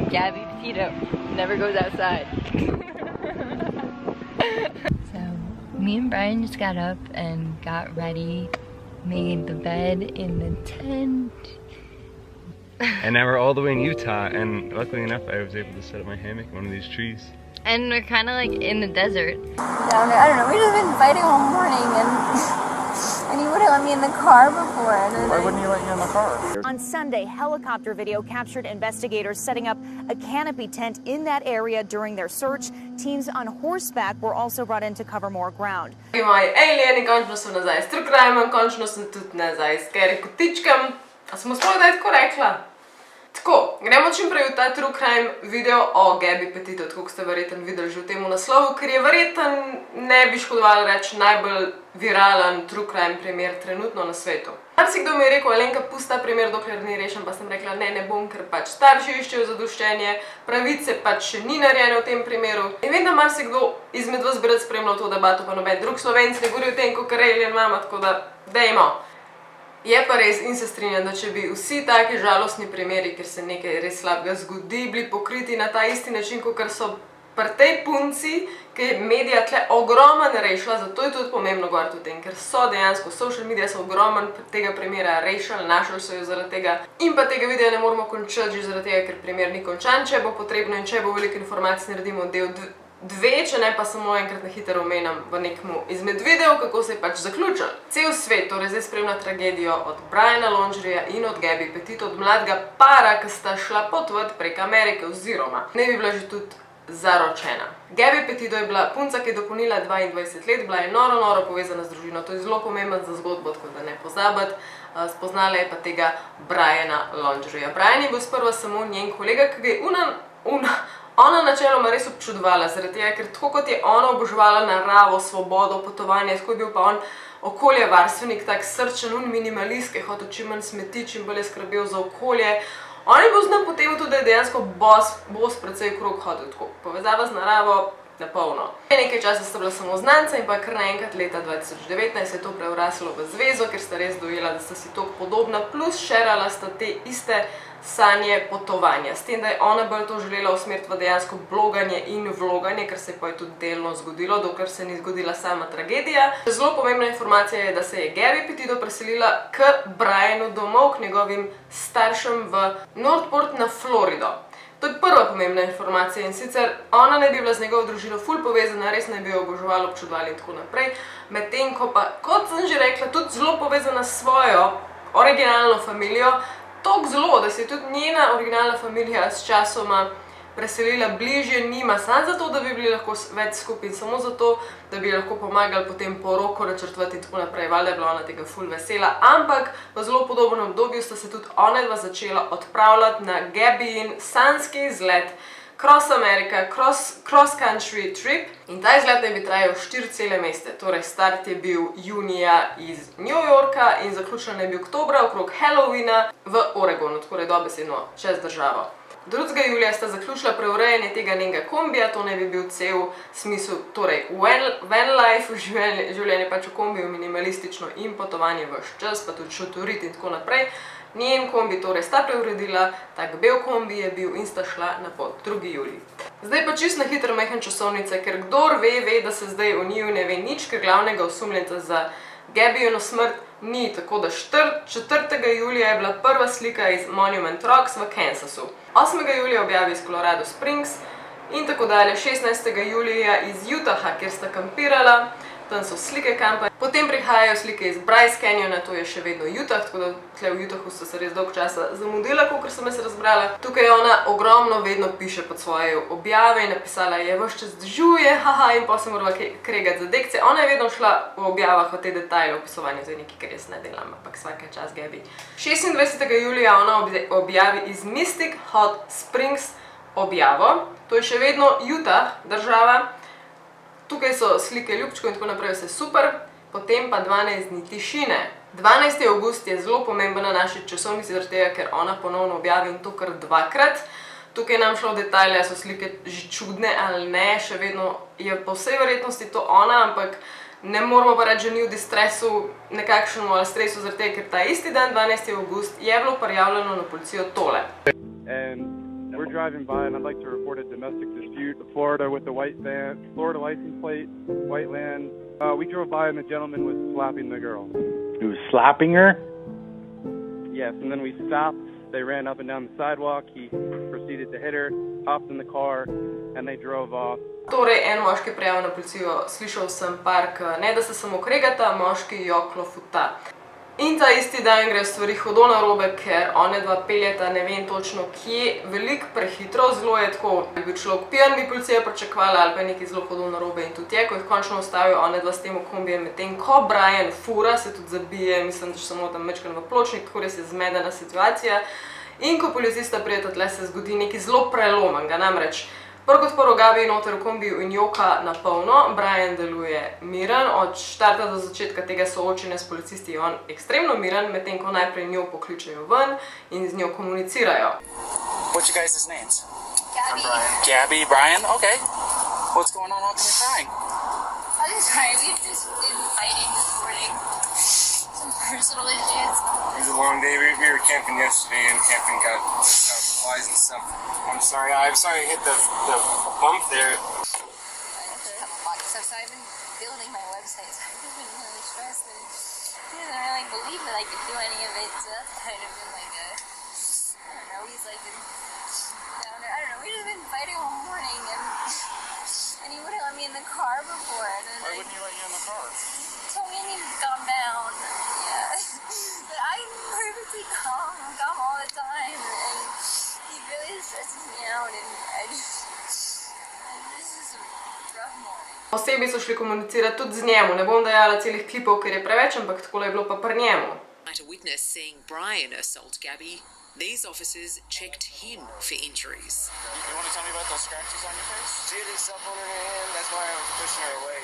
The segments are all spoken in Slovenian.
Gabby Petito never goes outside. So, me and Brian just got up and got ready, made the bed in the tent. And now we're all the way in Utah, and luckily enough, I was able to set up my hammock in one of these trees. And we're kind of like in the desert. Down there, I don't know, we've just been fighting all morning and he wouldn't let me in the car before. Why wouldn't he let you in the car? On Sunday, helicopter video captured investigators setting up a canopy tent in that area during their search. Teams on horseback were also brought in to cover more ground. Moji alieni, končno sem nazaj s True Crimeom, končno sem tudi nazaj s Keri Kotičkem. A sem sploh kdaj tako rekla? Tako, gremo čim prej v ta True Crime video o Gabby Petito, tako kot ste verjetno videli že v tem naslovu, ker je verjetno, ne bi škodovalo reči, najbolj viralen True Crime primer trenutno na svetu. Marsikdo mi je rekel, Alenka, pusti ta primer, dokler ni rešen, pa sem rekla, ne bom, ker pač starši iščejo zadoščenje, pravice pač še ni narejene v tem primeru. In vem, da marsikdo izmed vas bi rad spremljal to debato, pa noben drug Slovenc ne govori o tem, kot alien mama, tako da dejmo. Je pa res in se strinjam, da če bi vsi taki žalostni primeri, ker se nekaj res slabega zgodi, bili pokriti na ta isti način, kot so pri tej punci, ki je medija tle ogroman rešila, zato je tudi pomembno govoriti o tem, ker so dejansko, social media so ogroman tega primera rešili, našli so jo zaradi tega in pa tega videa ne moramo končati že zaradi tega, ker primer ni končan, če bo potrebno in če bo veliko informacij, naredimo del 2, če ne pa samo enkrat na hitro omenjam v nekmu izmed videov, kako se je pač zaključil. Cel svet torej zdaj spremlja tragedijo od Briana Laundrieja in od Gabby Petito, od mladega para, ki sta šla potovati prek Amerike oziroma ne bi bila že tudi zaročena. Gabby Petito je bila punca, ki je dopolnila 22 let, bila je noro povezana z družino, to je zelo pomembno za zgodbo, tako da ne pozabiti. Spoznala je pa tega Briana Laundrieja. Brian je bil sprva samo njen kolega, ki ga je ona načeloma res občudovala, zaradi tega, ker tako kot je ona oboževala naravo, svobodo, potovanje, tako je bil pa on okoljevarstvenik, tak srčen, minimalist, ki je hotel čim manj smeti, čim bolj je skrbel za okolje. On je bil znan potem tudi, da je dejansko boss precej krog hodil, tako povezava z naravo na polno. Nekaj časa sta bila samo znanca in pa kar naenkrat leta 2019 je to prevraslo v zvezo, ker sta res dojela, da sta si toliko podobna, plus šerala sta te iste sanje potovanja. S tem, da je ona bolj to želela usmeriti v dejansko bloganje in vloganje, ker se je pa tudi delno zgodilo, dokler se ni zgodila sama tragedija. Zelo pomembna informacija je, da se je Gabby Petito preselila k Brianu domov, k njegovim staršem v Northport na Florido. To je prva pomembna informacija in sicer ona ne bi bila z njegovo družino ful povezana, res ne bi jo oboževala, občudovali in tako naprej, medtem ko pa, kot sem že rekla, tudi zelo povezana s svojo originalno familijo, toliko zelo, da se je tudi njena originalna familija s časoma preselila bližje njima, samo zato, da bi bili lahko več skupaj in samo zato, da bi lahko pomagali potem poroko načrtovati in tako naprej. Valjda je bila ona tega ful vesela, ampak v zelo podobnem obdobju sta se tudi ona dva začela odpravljati na Gabbyin sanjski izlet Cross America, cross country trip in ta izlet naj bi trajal 4 cele mesece. Torej start je bil junija iz New Yorka in zaključen je bil oktobra okrog Halloweena v Oregonu, tako dobesedno čez državo. 2. julija sta zaključila preurejanje tega njenega kombija, to naj bi bil cel smisel, torej van life, življenje pač v kombiju, minimalistično in potovanje vaš čas, pa tudi šotorit in tako naprej. Njen kombi torej sta preuredila, tak bel kombi je bil in sta šla na pot 2. julij. Zdaj pa čisto na hitro majhen časovnice, ker kdor ve, da se zdaj o njiju ne ve nič, ker glavnega osumljenca za Gabbyino smrt ni, tako da 4. julija je bila prva slika iz Monument Rocks v Kansasu. 8. julija objavi iz Colorado Springs in tako dalje. 16. julija iz Utaha, kjer sta kampirala, tam so slike kampa. Potem prihajajo slike iz Bryce Canyona, to je še vedno Utah, tako da tle v Utahu so se res dolgo časa zamudila, kolikor sem se razbrala. Tukaj ona ogromno vedno piše pod svoje objave in napisala je, ves čas dežuje, haha, in pa se morala kregati za dekce. Ona je vedno šla v objavah v te detajle, v opisovanju, zdaj nekaj, kar jaz ne delam, ampak vsaka čas Gabby. 26. julija ona objavi iz Mystic Hot Springs objavo, to je še vedno Utah, država. Tukaj so slike ljubčkov in tako naprej, vse super, potem pa 12 dni tišine. 12. avgust je zelo pomemben na naši časovnici, zaradi tega, ker ona ponovno objavi in to kar 2-krat. Tukaj nam šlo v detajle, so slike že čudne ali ne, še vedno je po vsej verjetnosti to ona, ampak ne moramo pa reči, že ni v distresu nekakšnemu ali stresu, zaradi tega, ker ta isti dan, 12. avgust, je bilo prijavljeno na policijo tole. And we're we're driving by, and I'd like to report a domestic dispute. Florida with the white van, Florida license plate, white van. We drove by, and the gentleman was slapping the girl. He was slapping her? Yes, and then we stopped. They ran up and down the sidewalk. He proceeded to hit her, hopped in the car, and they drove off. Torej, en moški prijavil na policijo, slišal sem park, ne da se samo kregata, moški jo klofuta. In ta isti dan gre stvari hudo narobe, ker one dva peljeta ne vem točno kje, veliko prehitro, zelo je tako, bi bil človek pijan, bi policija pričakovala ali pa nekaj zelo hudo narobe in tudi je, ko jih končno ustavijo one dva s tem kombijem, medtem ko Brian fura, se tudi zabije, mislim, da še samo tam mečkan v pločnik, tako res je zmedena situacija. In ko policista prijeta tle, se zgodi nekaj zelo prelomenega, namreč prvo kot prvo Gabi je noter v kombiju in joka na polno, Brian deluje miren, od štarta do začetka tega soočenja s policisti je on ekstremno miren, medtem ko najprej njo pokličejo ven in z njo komunicirajo. What's your guys' names? Gabby. Gabby, Brian? Okay. What's going on? How come you're crying? I'm sorry, we've just been fighting this morning. Some personal issues. It was a long day. We were camping yesterday and camping got flies and stuff. I'm sorry I hit the bump there. I have a lot of stuff, so I've been building my website, so I've just been really stressed and he doesn't really believe that I could do any of it, so that's kind of been like a, I don't know, he's like been down there, I don't know, we've just been fighting all morning and he wouldn't let me in the car before. And then Why wouldn't he let you in the car? He told me I need to calm down, yeah, but I'm perfectly calm, I'm calm all the time, and he really stresses me out, and this is a rough morning. Osebi so šli komunicirati tudi z njemu, ne bom dajala celih klipov, ker je preveč, ampak takole je bilo pa pri njemu. A witness seeing Brian assault Gabby, these officers checked him for injuries. You want to tell me about those scratches on your face? She had her cell phone in her hand. That's why I was pushing her away.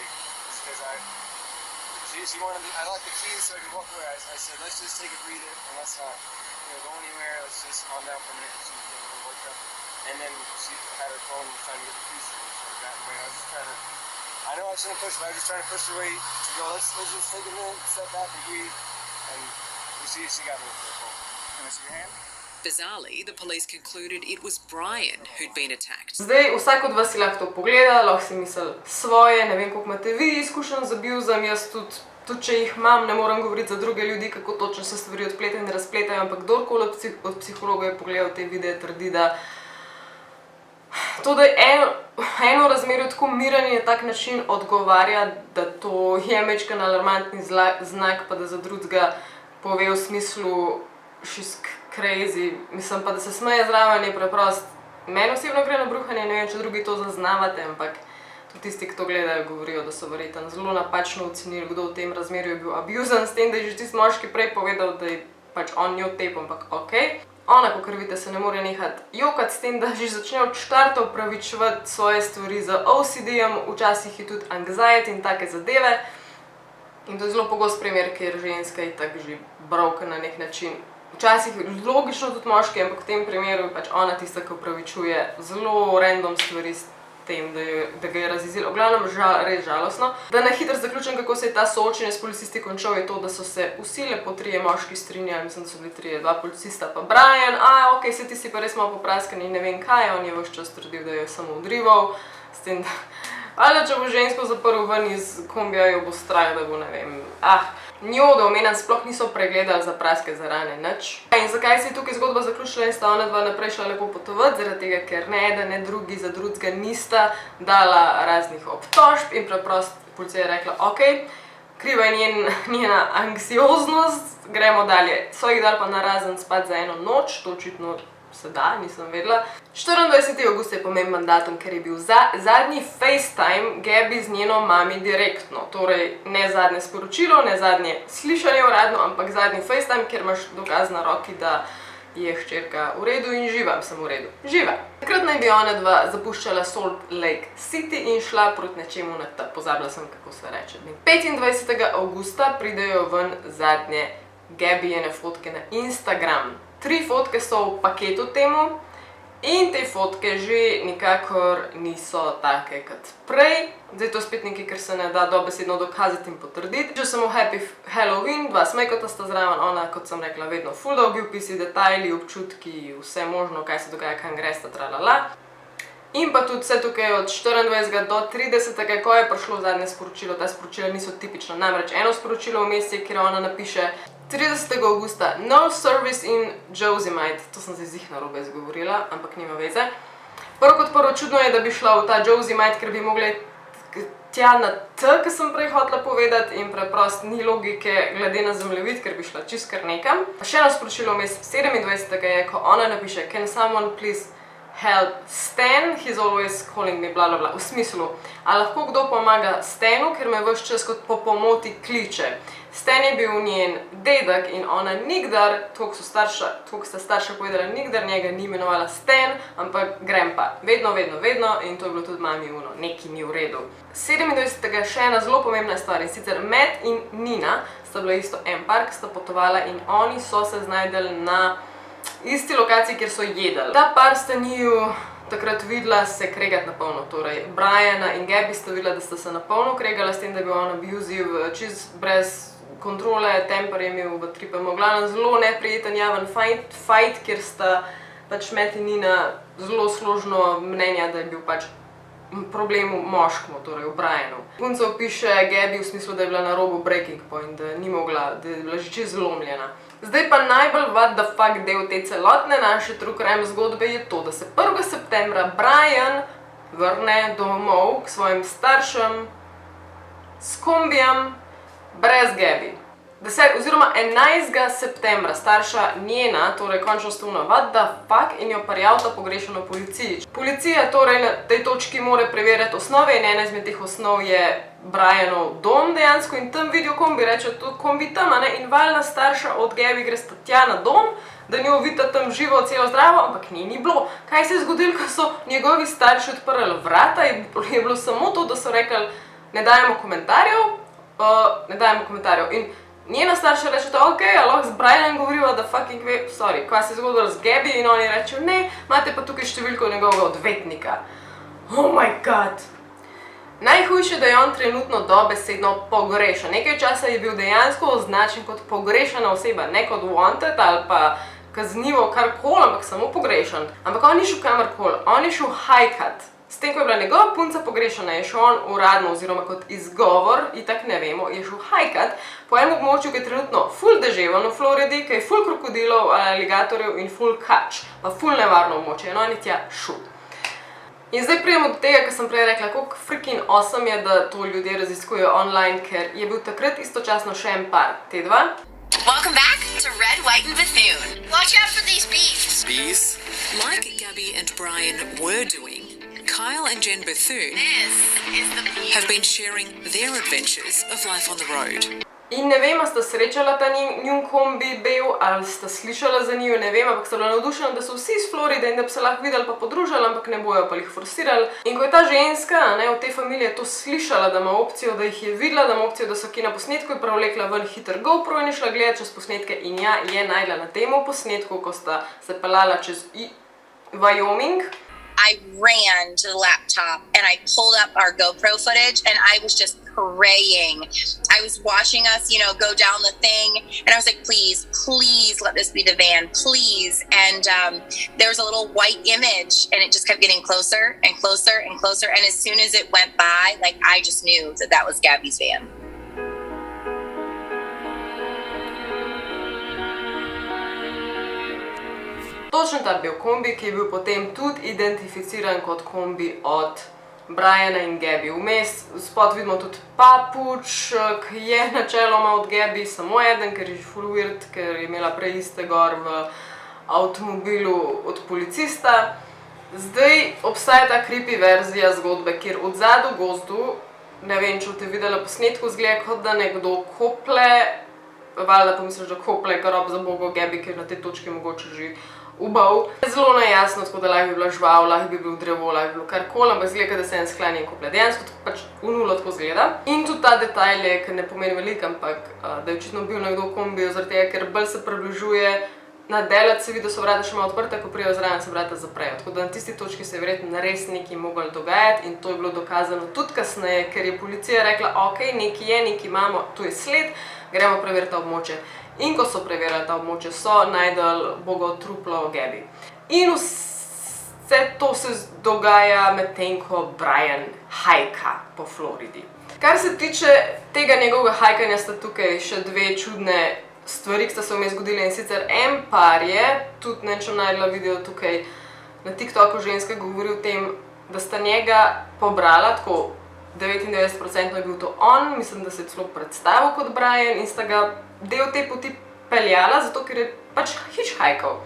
Because she wanted me, I locked the keys so I could walk away. I said, let's just take a breather and let's not go anywhere. Let's just calm down for a minute. She was getting a little worked up. And then she had her phone and was trying to get the keys and she got away. I was just trying to, I know I shouldn't push, but I was just trying to push her away to go, let's just take a minute, step back and breathe. And she got me with her phone. Can I see your hand? Bizarrely, the police concluded it was Brian who'd been attacked. Zdaj, vsak od vas si lahko to pogleda, lahko si misli svoje, ne vem, koliko imate vi izkušenj z abuzom, jaz tudi če jih imam, ne morem govoriti za druge ljudi, kako točno se stvari odpletajo in razpletajo, ampak kdorkoli od psihologov je pogledal te videe, trdi, da to, da eno razmerju tako miren in na tak način odgovarja, da to je majčken alarmantni znak, pa da za drugega pove v smislu she's crazy, mislim pa, da se smeje zraven je preprost. Meni osebno gre na bruhanje, ne vem, če drugi to zaznavate, ampak tudi tisti, ki to gledajo, govorijo, da so verjetno zelo napačno ocenili, kdo v tem razmerju je bil abuzen, s tem, da je že tisti moški prej povedal, da je pač on njo tep, ampak okej. Ona, kakor vidite, se ne more nehati jokati s tem, da že začne od štarta upravičevati svoje stvari z OCD-jem, včasih je tudi anxiety in take zadeve. In to je zelo pogost primer, ker ženska je tako že broken na nek način. Včasih logično tudi moški, ampak v tem primeru je pač ona tista, ki upravičuje zelo random stvari s tem, da ga je razjezila. V glavnem, res žalostno. Da na hitro zaključim, kako se je ta soočenje s policisti končal, je to, da so se vsi lepo trije moški strinjali, mislim, da so bili trije, dva policista pa Brian, ok, se ti si pa res malo popraskani in ne vem kaj, on je ves čas trdil, da jo je samo udrival, s tem, da ali če bo žensko zaprl ven iz kombija, jo bo strah, da bo, ne vem, njo, da omenjam, sploh niso pregledali za praske, za rane, nič. In zakaj se je tukaj zgodba zaključila in sta ona dva naprej šla lepo potovati? Zaradi tega, ker ne eden, ne drugi za drugega nista dala raznih obtožb in preprosto policija je rekla, ok, kriva je njena anksioznost, gremo dalje. So jih dali pa narazen spati za eno noč, to očitno se da, nisem vedela. 24. avgust je pomemben datum, ker je bil zadnji FaceTime Gabi z njeno mami direktno. Torej, ne zadnje sporočilo, ne zadnje slišanje uradno, ampak zadnji FaceTime, ker imaš dokaz na roki, da je hčerka v redu in živa, sem v redu. Živa. Takrat naj bi ona dva zapuščala Salt Lake City in šla proti nečemu na ta, pozabila sem, kako se reče. 25. avgusta pridejo ven zadnje Gabijine fotke na Instagram. 3 fotke so v paketu temu In te fotke že nikakor niso take kot prej. Zdaj to spet nekaj, kar se ne da dobesedno dokazati in potrditi. Že samo Happy Halloween, 2 smejkota sta zraven, ona, kot sem rekla, vedno ful dolgi opisi, detajli, občutki, vse možno, kaj se dogaja, kam gre, sta tralala. In pa tudi vse tukaj od 24. do 30. ko je prišlo zadnje sporočilo, ta sporočila niso tipična. Namreč eno sporočilo vmes je, kjer ona napiše 30. augusta, no service in Josemite. To sem se zih narobe izgovorila, ampak nima veze. Prvo kot prvo čudno je, da bi šla v ta Josemite, ker bi mogla tja na T, ki sem prej hotela povedati, in preprost ni logike glede na zemljevid, ker bi šla čist kar nekam. Še eno sporočilo vmes 27. je, ko ona napiše can someone please help Stan, he's always calling me, bla bla bla, v smislu, a lahko kdo pomaga Stanu, ker me ves čas kot po pomoti kliče. Stan je bil njen dedek in ona nikdar, toliko sta starša povedala, nikdar njega ni imenovala Stan, ampak grandpa. Vedno in to je bilo tudi mami uno, neki ni v redu. 27. še ena zelo pomembna stvar in sicer Matt in Nina sta bila isto en par, ki sta potovala in oni so se znajdeli na isti lokaciji, kjer so jedli. Ta par sta njiju takrat videla se kregati na polno, torej Briana in Gabby sta videla, da sta se na polno kregala s tem, da je bil on abusive, čist brez kontrole, temper je imel v tripem. Glavno zelo neprijeten javen fight, kjer sta pač Matt in Nina zelo složno mnenja, da je bil pač problem v moškmu, torej v Brianu. Punca opiše Gabby v smislu, da je bila na robu breaking point, da ni mogla, da je bila že čist zlomljena. Zdaj pa najbolj what the fuck del te celotne naše true crime zgodbe je to, da se 1. septembra Brian vrne domov k svojim staršem s kombijem brez Gabby. 11. septembra starša njena, torej končno stuna what the fuck, in jo prijavita pogrešano policiji. Policija torej na tej točki mora preverjati osnove in ena izmed teh osnov je Brianov dom dejansko in tam vidijo kombi, reče to kombi tam, in valjna starša od Gabby gre sta tja na dom, da njo vidita tam živo, celo zdravo, ampak ni bilo. Kaj se je zgodilo, ko so njegovi starši odprli vrata, je bilo samo to, da so rekli ne dajemo komentarjev. In njena starša reče, ok, a lahko z Brianom govoriva, da fucking ve, sorry, kaj se je zgodilo z Gabby, in oni rečejo, ne, imate pa tukaj številko njegovega odvetnika. Oh my god. Najhujše, da je on trenutno dobesedno pogrešan. Nekaj časa je bil dejansko označen kot pogrešana oseba, ne kot wanted ali pa kaznivo karkoli, ampak samo pogrešan. Ampak on ni šel kamorkoli, on je šel hajkat. S tem, ko je bila njegova punca pogrešana, je šel on uradno oziroma kot izgovor, itak ne vemo, je šel hajkat po enem območju, ki je trenutno ful deževan v Floridi, ki je ful krokodilov, aligatorjev in ful kač, pa ful nevarno območje, in on je tja šel. In zdaj pridemo do tega, kar sem prej rekla, koliko freaking awesome je, da to ljudje raziskujejo online, ker je bil takrat istočasno še en par, te dva. Welcome back to Red, White and Bethune. Watch out for these bees. Bees? Like Gabby and Brian were doing, Kyle and Jen Bethune have been sharing their adventures of life on the road. In ne vem, a sta srečala ta njun kombi bel, ali sta slišala za njiju, ne vem, ampak sta bila navdušena, da so vsi iz Floride in da bi se lahko videli pa podružili, ampak ne bojo pa jih forsirali. In ko je ta ženska, od te familije to slišala, da ima opcijo, da jih je videla, da ima opcijo, da so kje na posnetku, je prav vlekla ven hiter GoPro in je šla gledati čez posnetke in ja, je najdla na temu posnetku, ko sta se pelala čez Wyoming. I ran to the laptop and I pulled up our GoPro footage and I was just praying. I was watching us, go down the thing and I was like, please let this be the van, please. And there was a little white image and it just kept getting closer and closer and closer. And as soon as it went by, I just knew that was Gabby's van. Točno ta bil kombi, ki je bil potem tudi identificiran kot kombi od Briana in Gabby. Vmes spod vidimo tudi papuč, ki je načeloma od Gabby, samo eden, ker je full weird, ker je imela prej iste gor v avtomobilu od policista. Zdaj obstaja ta creepy verzija zgodbe, kjer od zadu gozdu, ne vem, če boste videli posnetku, zgleda kot da nekdo kople, valjda pomisliš, da kople grob za bogo Gabby, ker na tej točki mogoče že ubal. Zelo nejasno, tako da lahko bi bila žival, lahko bi bil drevo, lahko bi bilo karkoli, ampak zgleda, da se en sklanja in koplje. Dejansko pač v nulo tako zgleda. In tudi ta detajl je, ker ne pomeni veliko, ampak da je očitno bil nekdo v kombiju, zaradi tega, ker bolj se približuje, na delac se vidi, da so vrata še malo odprta, ko prijo zraven, se vrata zaprejo. Tako da na tisti točki se je verjetno res nekaj moglo dogajati in to je bilo dokazano tudi kasneje, ker je policija rekla, ok, nekaj je, nekaj imamo, tu je sled, gremo preveriti območje. In ko so preverili ta območje, so najdeli bogo truplo Gabi. In vse to se dogaja medtem, ko Brian hajka po Floridi. Kar se tiče tega njegovega hajkanja, sta tukaj še dve čudne stvari, ki sta se vmes zgodile, in sicer en par je, tudi ne če najdela video tukaj na TikToku, ženska govori o tem, da sta njega pobrala, tako 99% je bil to on, mislim, da se je celo predstavil kot Brian in sta ga del te poti peljala, zato ker je pač hitchhikal.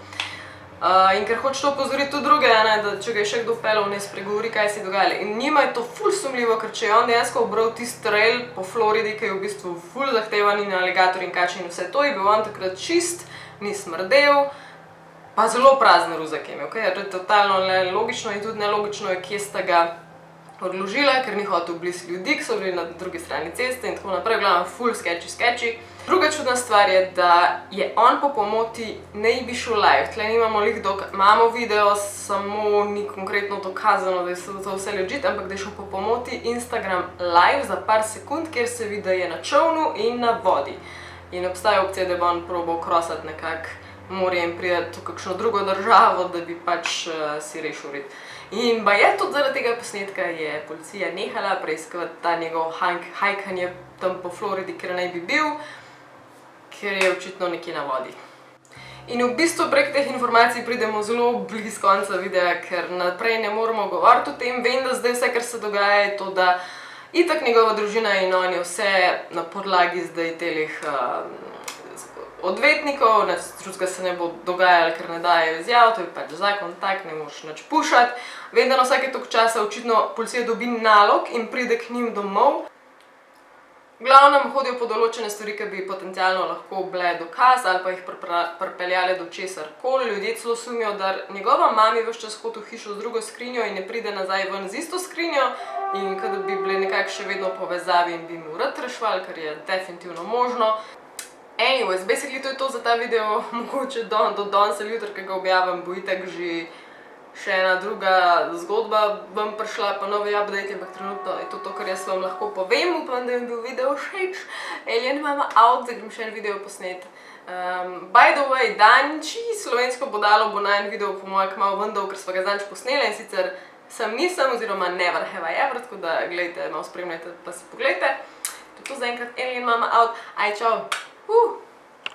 In ker hoče to opozoriti tudi druge, da če ga je še kdo peljal, ne spregovori, kaj se je dogajalo. In njima je to ful sumljivo, ker če je on dejansko obral tisti trail po Floridi, ki je v bistvu ful zahtevan in aligator in kači in vse to, je bil on takrat čist, ni smrdel, pa zelo prazen ruzak je imel. To je totalno logično in tudi nelogično je, kje sta ga odložila, ker ni hotel blizu ljudi, ki so bili na drugi strani ceste in tako naprej, glavno ful sketchy. Druga čudna stvar je, da je on po pomoti ne bi šel live. Tle nimamo imamo video, samo ni konkretno dokazano, da je to vse legit, ampak da je šel po pomoti Instagram live za par sekund, kjer se vidi, da je na čovnu in na vodi. In obstaja opcija, da bo on probal krosati nekak morje in prijeti v kakšno drugo državo, da bi pač si rešil rit. In je tudi zaradi tega posnetka je policija nehala preiskovati ta njegov hajkanje tam po Floridi, ker naj bi bil, ker je očitno nekje na vodi. In v bistvu prek teh informacij pridemo zelo blizu konca videa, ker naprej ne moramo govoriti o tem. Vem, da zdaj vse, kar se dogaja, je to, da itak njegova družina in on je vse na podlagi zdaj telih odvetnikov, čudska se ne bo dogajalo, ker ne dajo izjav, to je pač zakon tak, ne moš nič pušati. Vem, da na vsake toliko časa očitno policija dobi nalog in pride k njim domov. Glavnem hodijo po določene stvari, ki bi potencialno lahko bile dokaz ali pa jih pripeljale do česarkoli. Ljudje celo sumijo, da njegova mami ves čas hodi v hišo z drugo skrinjo in ne pride nazaj ven z isto skrinjo in kada bi bile nekako še vedno povezavi in bi mu rad rešvali, kar je definitivno možno. Anyways, basically to je to za ta video, mogoče do danes ali jutri, ki ga objavim, bo itak že še ena druga zgodba vam prišla, pa novi update, ampak trenutno je to, kar jaz vam lahko povem. Upam, da vam bil video všeč. Alien Mama out, zdaj grem še en video posnet. By the way, Danči, slovensko bodalo bo na en video po mojem kmalu vendal, ker sva ga zadnjič posnela in sicer nisem, oziroma never have I ever, tako da gledajte, malo spremljajte pa si pogledajte. To je to zaenkrat, Alien Mama out, aj čau!